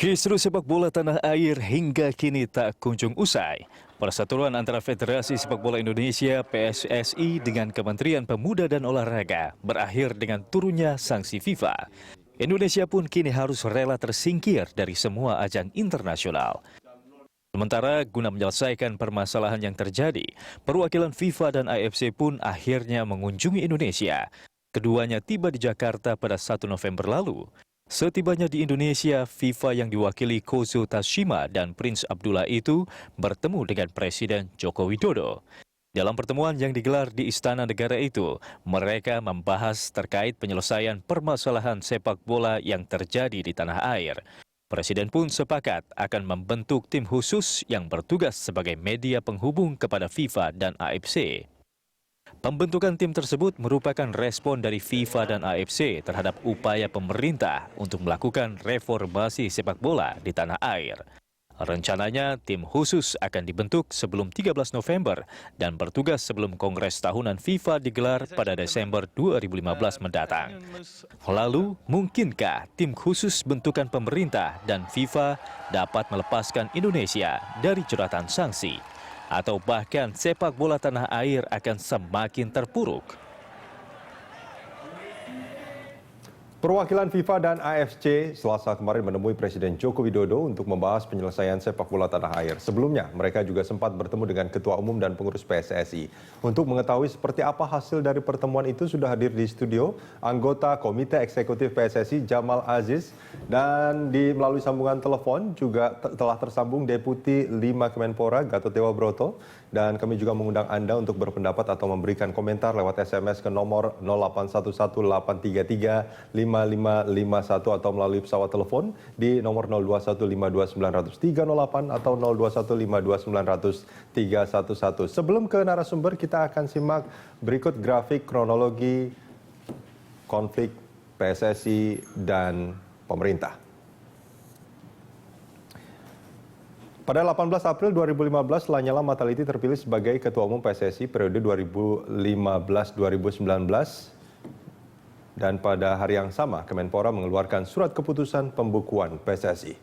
Kisru sepak bola tanah air hingga kini tak kunjung usai. Persatuan antara Federasi Sepak Bola Indonesia (PSSI) dengan Kementerian Pemuda dan Olahraga berakhir dengan turunnya sanksi FIFA. Indonesia pun kini harus rela tersingkir dari semua ajang internasional. Sementara guna menyelesaikan permasalahan yang terjadi, perwakilan FIFA dan AFC pun akhirnya mengunjungi Indonesia. Keduanya tiba di Jakarta pada 1 November lalu. Setibanya di Indonesia, FIFA yang diwakili Kozo Tashima dan Prince Abdullah itu bertemu dengan Presiden Joko Widodo. Dalam pertemuan yang digelar di Istana Negara itu, mereka membahas terkait penyelesaian permasalahan sepak bola yang terjadi di tanah air. Presiden pun sepakat akan membentuk tim khusus yang bertugas sebagai media penghubung kepada FIFA dan AFC. Pembentukan tim tersebut merupakan respon dari FIFA dan AFC terhadap upaya pemerintah untuk melakukan reformasi sepak bola di tanah air. Rencananya, tim khusus akan dibentuk sebelum 13 November dan bertugas sebelum Kongres Tahunan FIFA digelar pada Desember 2015 mendatang. Lalu, mungkinkah tim khusus bentukan pemerintah dan FIFA dapat melepaskan Indonesia dari jeratan sanksi? Atau bahkan sepak bola tanah air akan semakin terpuruk? Perwakilan FIFA dan AFC Selasa kemarin menemui Presiden Joko Widodo untuk membahas penyelesaian sepak bola tanah air. Sebelumnya, mereka juga sempat bertemu dengan Ketua Umum dan pengurus PSSI. Untuk mengetahui seperti apa hasil dari pertemuan itu sudah hadir di studio anggota Komite Eksekutif PSSI Jamal Aziz, dan melalui sambungan telepon juga telah tersambung Deputi 5 Kemenpora Gatot Dewa Broto, dan kami juga mengundang Anda untuk berpendapat atau memberikan komentar lewat SMS ke nomor 081183355551 atau melalui pesawat telepon di nomor 02152900-308 atau 02152900-311. Sebelum ke narasumber, kita akan simak berikut grafik kronologi konflik PSSI dan pemerintah. Pada 18 April 2015, Lanyala Mataliti terpilih sebagai Ketua Umum PSSI periode 2015-2019. Dan pada hari yang sama, Kemenpora mengeluarkan surat keputusan pembukuan PSSI.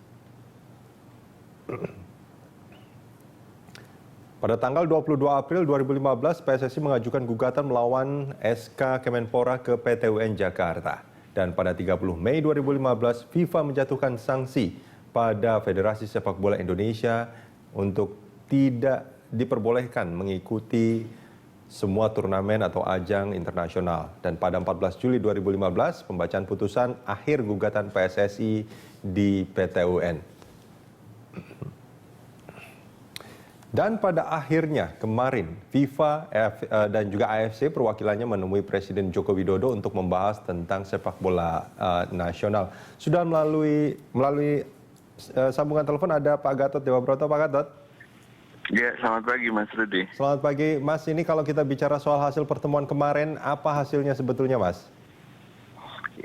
Pada tanggal 22 April 2015, PSSI mengajukan gugatan melawan SK Kemenpora ke PT UN Jakarta. Dan pada 30 Mei 2015, FIFA menjatuhkan sanksi pada Federasi Sepak Bola Indonesia untuk tidak diperbolehkan mengikuti semua turnamen atau ajang internasional. Dan pada 14 Juli 2015, pembacaan putusan akhir gugatan PSSI di PT UN. Dan pada akhirnya kemarin FIFA dan juga AFC perwakilannya menemui Presiden Joko Widodo untuk membahas tentang sepak bola nasional. Sudah melalui sambungan telepon ada Pak Gatot Dewa Broto. Pak Gatot. Ya, selamat pagi Mas Rudi. Selamat pagi Mas, ini kalau kita bicara soal hasil pertemuan kemarin, apa hasilnya sebetulnya Mas?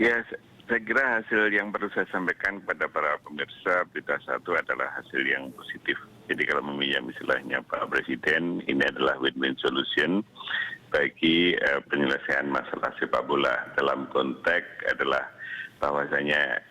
Ya, saya kira hasil yang perlu saya sampaikan kepada para pemirsa berita satu adalah hasil yang positif. Jadi kalau meminjam istilahnya Pak Presiden, ini adalah win-win solution bagi penyelesaian masalah sepak bola. Dalam konteks adalah bahwasanya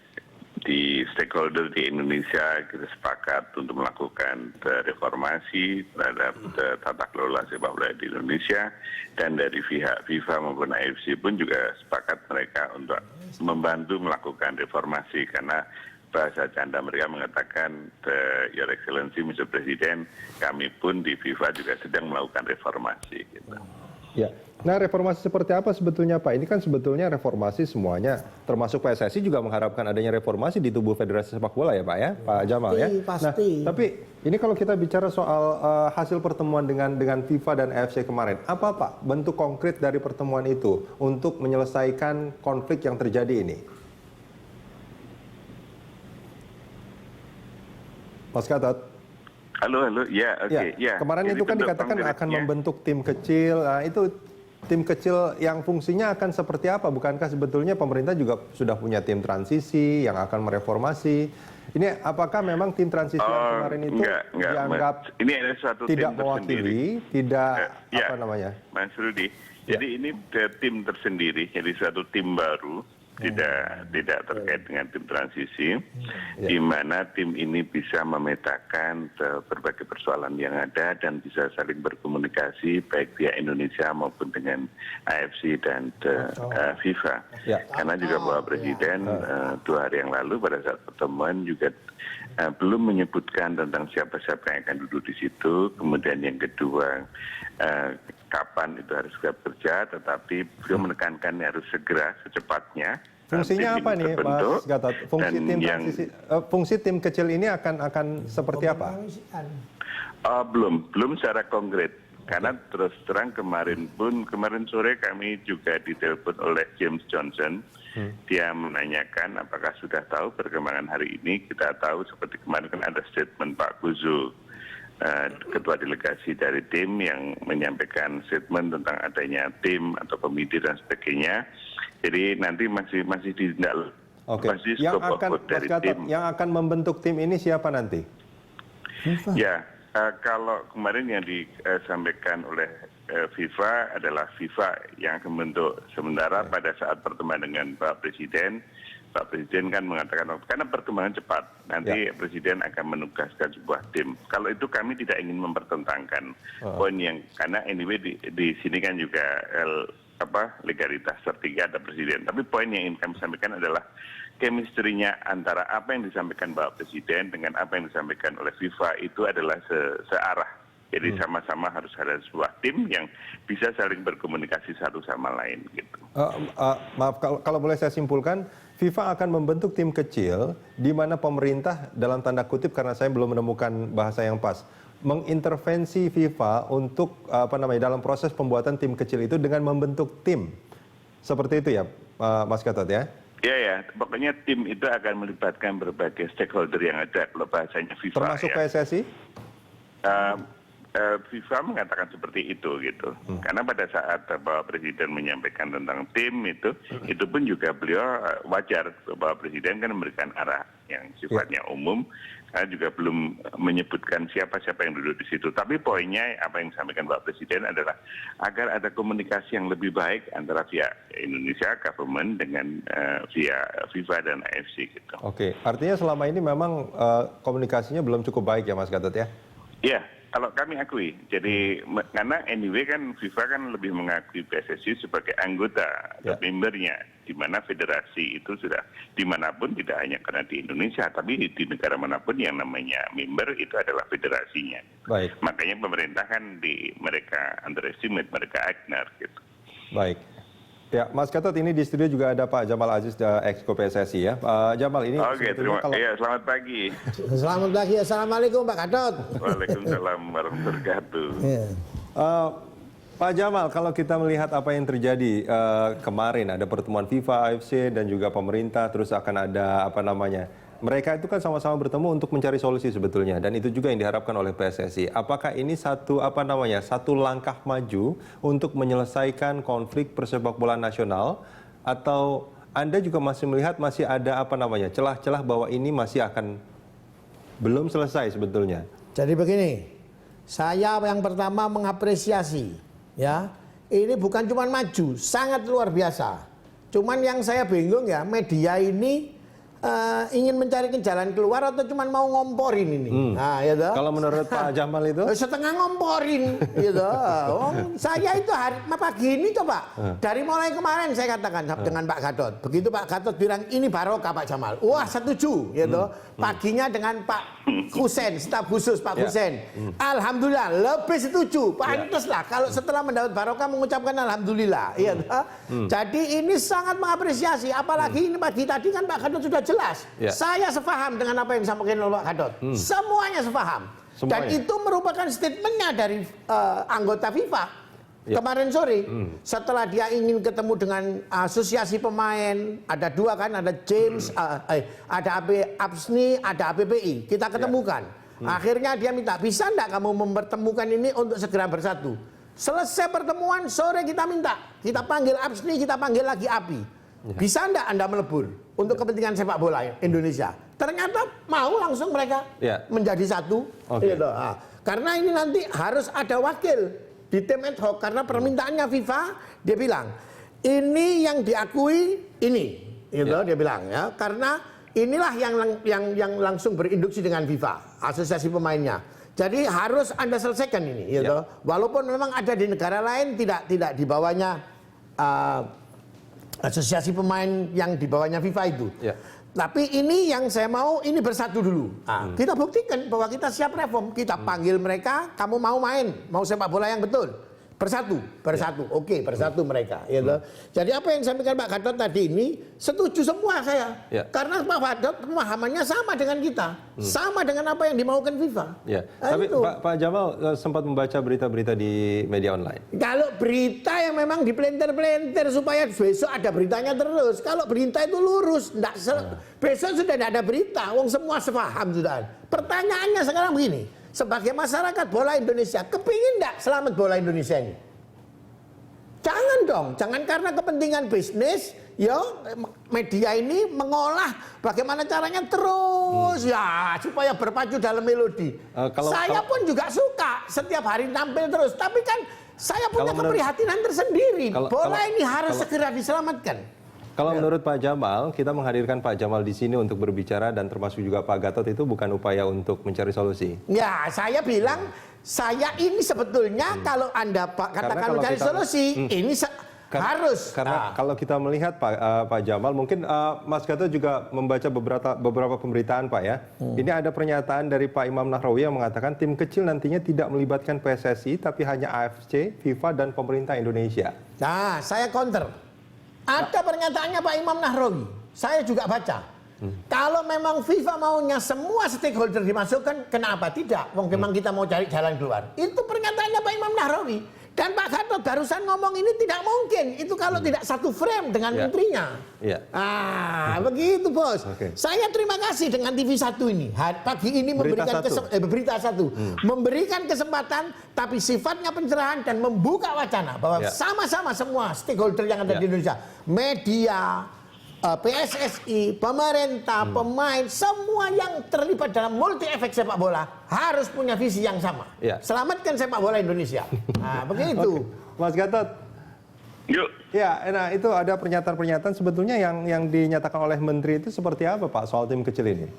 di stakeholder di Indonesia kita sepakat untuk melakukan reformasi terhadap tata kelola sepak bola di Indonesia, dan dari pihak FIFA maupun AFC pun juga sepakat mereka untuk membantu melakukan reformasi, karena bahasa canda mereka mengatakan Your Excellency Mr. Presiden, kami pun di FIFA juga sedang melakukan reformasi gitu. Ya. Nah, reformasi seperti apa sebetulnya Pak? Ini kan sebetulnya reformasi semuanya, termasuk PSSI juga mengharapkan adanya reformasi di tubuh Federasi Sepak Bola ya Pak ya, Pak Jamal ya. Pasti. Nah, tapi ini kalau kita bicara soal hasil pertemuan dengan FIFA dan AFC kemarin, apa Pak bentuk konkret dari pertemuan itu untuk menyelesaikan konflik yang terjadi ini? Mas Gatot. Halo, ya, oke. Ya. Kemarin itu kan dikatakan akan membentuk tim kecil. Nah, itu tim kecil yang fungsinya akan seperti apa? Bukankah sebetulnya pemerintah juga sudah punya tim transisi yang akan mereformasi? Ini apakah memang tim transisi yang kemarin itu dianggap ini ada suatu tidak tim mewakili, tidak apa namanya? Mas Rudi. Jadi ini tim tersendiri, jadi suatu tim baru tidak terkait dengan tim transisi, di mana tim ini bisa memetakan berbagai persoalan yang ada dan bisa saling berkomunikasi baik pihak Indonesia maupun dengan AFC dan FIFA. Karena juga Bapak Presiden 2 hari yang lalu pada saat pertemuan juga belum menyebutkan tentang siapa-siapa yang akan duduk di situ. Kemudian yang kedua, kapan itu harus segera bekerja, tetapi beliau menekankan harus segera secepatnya. Fungsinya apa nih, Mas Gatot? Fungsi tim kecil ini akan seperti apa? Belum secara konkret. Karena terus terang kemarin sore kami juga ditelepon oleh James Johnson. Dia menanyakan apakah sudah tahu perkembangan hari ini. Kita tahu seperti kemarin kan ada statement Pak Kuzu, ketua delegasi dari tim yang menyampaikan statement tentang adanya tim atau komite dan sebagainya. Jadi nanti masih ditindak. Oke. Yang akan membentuk tim ini siapa nanti? Ya, kalau kemarin yang disampaikan oleh FIFA adalah FIFA yang akan membentuk. Sementara pada saat pertemuan dengan Pak Presiden kan mengatakan karena perkembangan cepat, nanti Presiden akan menugaskan sebuah tim. Kalau itu kami tidak ingin mempertentangkan poin yang, karena anyway di sini kan juga legalitas tertinggi ada Presiden. Tapi poin yang ingin kami sampaikan adalah chemistry-nya antara apa yang disampaikan Bapak Presiden dengan apa yang disampaikan oleh FIFA itu adalah searah. Jadi sama-sama harus ada sebuah tim yang bisa saling berkomunikasi satu sama lain gitu. Maaf, kalau boleh saya simpulkan, FIFA akan membentuk tim kecil di mana pemerintah dalam tanda kutip, karena saya belum menemukan bahasa yang pas, mengintervensi FIFA untuk dalam proses pembuatan tim kecil itu dengan membentuk tim. Seperti itu ya, Mas Gatot ya? Ya, pokoknya tim itu akan melibatkan berbagai stakeholder yang ada, kalau bahasanya FIFA. Termasuk PSSI? FIFA mengatakan seperti itu gitu. Karena pada saat Bapak Presiden menyampaikan tentang tim itu pun juga beliau wajar, Bapak Presiden kan memberikan arah yang sifatnya umum, karena juga belum menyebutkan siapa-siapa yang duduk di situ. Tapi poinnya apa yang disampaikan Bapak Presiden adalah agar ada komunikasi yang lebih baik antara pihak Indonesia, government dengan via FIFA dan AFC gitu. Oke, artinya selama ini memang komunikasinya belum cukup baik ya Mas Gatot ya? Iya. Kalau kami akui, jadi karena anyway kan FIFA kan lebih mengakui PSSI sebagai anggota atau membernya, di mana federasi itu sudah dimanapun, tidak hanya karena di Indonesia, tapi di negara manapun yang namanya member itu adalah federasinya. Baik. Makanya pemerintah kan mereka underestimate, mereka ignore gitu. Baik. Ya, Mas Gatot, ini di studio juga ada Pak Jamal Aziz, Exco PSSI ya. Pak Jamal, ini selamat pagi. Selamat pagi, Assalamualaikum Pak Gatot. Waalaikumsalam warahmatullahi wabarakatuh. Pak Jamal, kalau kita melihat apa yang terjadi kemarin, ada pertemuan FIFA, AFC, dan juga pemerintah, terus akan ada mereka itu kan sama-sama bertemu untuk mencari solusi sebetulnya, dan itu juga yang diharapkan oleh PSSI. Apakah ini satu langkah maju untuk menyelesaikan konflik persepak bola nasional, atau Anda juga masih melihat masih ada celah-celah bahwa ini masih akan belum selesai sebetulnya? Jadi begini, saya yang pertama mengapresiasi ya, ini bukan cuma maju, sangat luar biasa. Cuman yang saya bingung ya, media ini ingin mencari jalan keluar atau cuma mau ngomporin ini. Nah, ya toh. Kalau menurut Pak Jamal itu? Setengah ngomporin, gitu. Saya itu pagi ini coba, dari mulai kemarin saya katakan dengan Pak Gatot. Begitu Pak Gatot bilang ini barokah Pak Jamal. Wah, setuju, gitu. Paginya dengan Pak Husein, staf khusus Pak Husein. Alhamdulillah, lebih setuju. Pantaslah kalau setelah mendapat barokah mengucapkan alhamdulillah. Iya. Jadi ini sangat mengapresiasi. Apalagi ini pagi tadi kan Pak Gatot sudah jelas. Saya sepaham dengan apa yang disampaikan oleh Pak Gatot. Semuanya sepaham. Dan itu merupakan statementnya dari anggota FIFA. Kemarin sore, setelah dia ingin ketemu dengan asosiasi pemain, ada dua kan, ada James, ada APSNI, ada APPI, kita ketemukan. Akhirnya dia minta, bisa enggak kamu mempertemukan ini untuk segera bersatu? Selesai pertemuan, sore kita minta, kita panggil APSNI, kita panggil lagi API. Bisa enggak Anda melebur untuk kepentingan sepak bola Indonesia? Ternyata mau langsung mereka menjadi satu. Karena ini nanti harus ada wakil di tim ad hoc, karena permintaannya FIFA, dia bilang ini yang diakui ini gitu dia bilang ya, karena inilah yang langsung berinduksi dengan FIFA, asosiasi pemainnya. Jadi harus Anda selesaikan ini, gitu. Walaupun memang ada di negara lain tidak di bawahnya asosiasi pemain yang di bawahnya FIFA itu. Tapi ini yang saya mau, ini bersatu dulu. Kita buktikan bahwa kita siap reform. Kita panggil mereka, kamu mau main, mau sepak bola yang betul. Bersatu. Oke, bersatu mereka. Gitu. Jadi apa yang disampaikan Pak Gatot tadi ini, setuju semua saya. Karena Pak Gatot pemahamannya sama dengan kita. Sama dengan apa yang dimaukan FIFA. Tapi Pak Jamal sempat membaca berita-berita di media online. Kalau berita yang memang dipelenter-pelenter supaya besok ada beritanya terus. Kalau berita itu lurus, besok sudah tidak ada berita. Wong semua sepaham sudah. Pertanyaannya sekarang begini. Sebagai masyarakat bola Indonesia, kepingin enggak selamat bola Indonesia ini? Jangan dong, jangan karena kepentingan bisnis, media ini mengolah bagaimana caranya terus, supaya berpacu dalam melodi. Saya pun juga suka setiap hari tampil terus, tapi kan saya punya keprihatinan tersendiri. Bola ini harus segera diselamatkan. Kalau menurut Pak Jamal, kita menghadirkan Pak Jamal di sini untuk berbicara dan termasuk juga Pak Gatot itu bukan upaya untuk mencari solusi. Ya, saya bilang, saya ini sebetulnya kalau Anda katakan mencari solusi, ini harus. Karena kalau kita melihat Pak Jamal, mungkin Mas Gatot juga membaca beberapa pemberitaan Pak ya. Ini ada pernyataan dari Pak Imam Nahrawi yang mengatakan tim kecil nantinya tidak melibatkan PSSI, tapi hanya AFC, FIFA, dan pemerintah Indonesia. Nah, saya counter. Ada pernyataannya Pak Imam Nahrawi, saya juga baca. Kalau memang FIFA maunya semua stakeholder dimasukkan, kenapa tidak? Wong memang kita mau cari jalan keluar. Itu pernyataannya Pak Imam Nahrawi. Dan Pak Gatot barusan ngomong ini tidak mungkin. Itu kalau tidak satu frame dengan menterinya. Begitu bos. Saya terima kasih dengan TV1 ini. Pagi ini memberikan berita satu. Memberikan kesempatan, tapi sifatnya pencerahan dan membuka wacana bahwa sama-sama semua stakeholder yang ada di Indonesia, media, PSSI, pemerintah, pemain, semua yang terlibat dalam multi efek sepak bola harus punya visi yang sama. Selamatkan sepak bola Indonesia. Nah, begitu. Mas Gatot. Yuk. Nah itu ada pernyataan-pernyataan sebetulnya yang dinyatakan oleh Menteri itu seperti apa Pak soal tim kecil ini?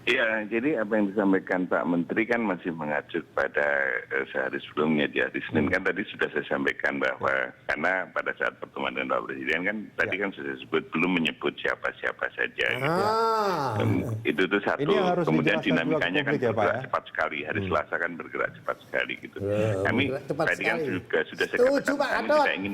Iya, jadi apa yang disampaikan Pak Menteri kan masih mengacu pada sehari sebelumnya di hari Senin kan tadi sudah saya sampaikan bahwa karena pada saat pertemuan dengan Pak Presiden kan tadi kan sudah sebut belum menyebut siapa-siapa saja. Itu tuh satu. Kemudian dinamikanya kan bergerak cepat sekali. Hari Selasa kan bergerak cepat sekali gitu. Kami tadi kan juga sudah saya katakan kami tidak ingin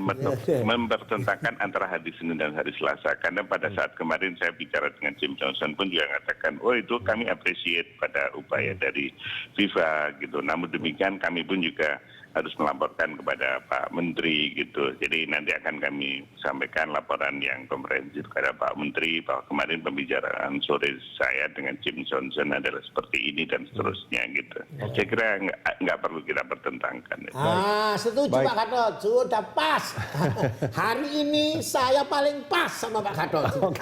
mempertentangkan antara hari Senin dan hari Selasa karena pada saat kemarin saya bicara dengan Jim Johnson pun juga mengatakan, oh itu kami appreciate pada upaya dari FIFA gitu. Namun demikian kami pun juga harus melaporkan kepada Pak Menteri gitu. Jadi nanti akan kami sampaikan laporan yang komprehensif kepada Pak Menteri bahwa kemarin pembicaraan sore saya dengan Jim Johnson adalah seperti ini dan seterusnya gitu. Saya kira nggak perlu kita pertentangkan. Setuju Pak Gatot, sudah pas. Hari ini saya paling pas sama Pak Gatot.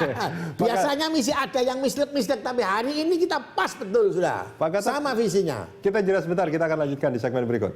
Biasanya misi ada yang mislek-mislek, tapi hari ini kita pas betul sudah. Pak Gatot, sama visinya. Kita jeda sebentar, kita akan lanjutkan di segmen berikut.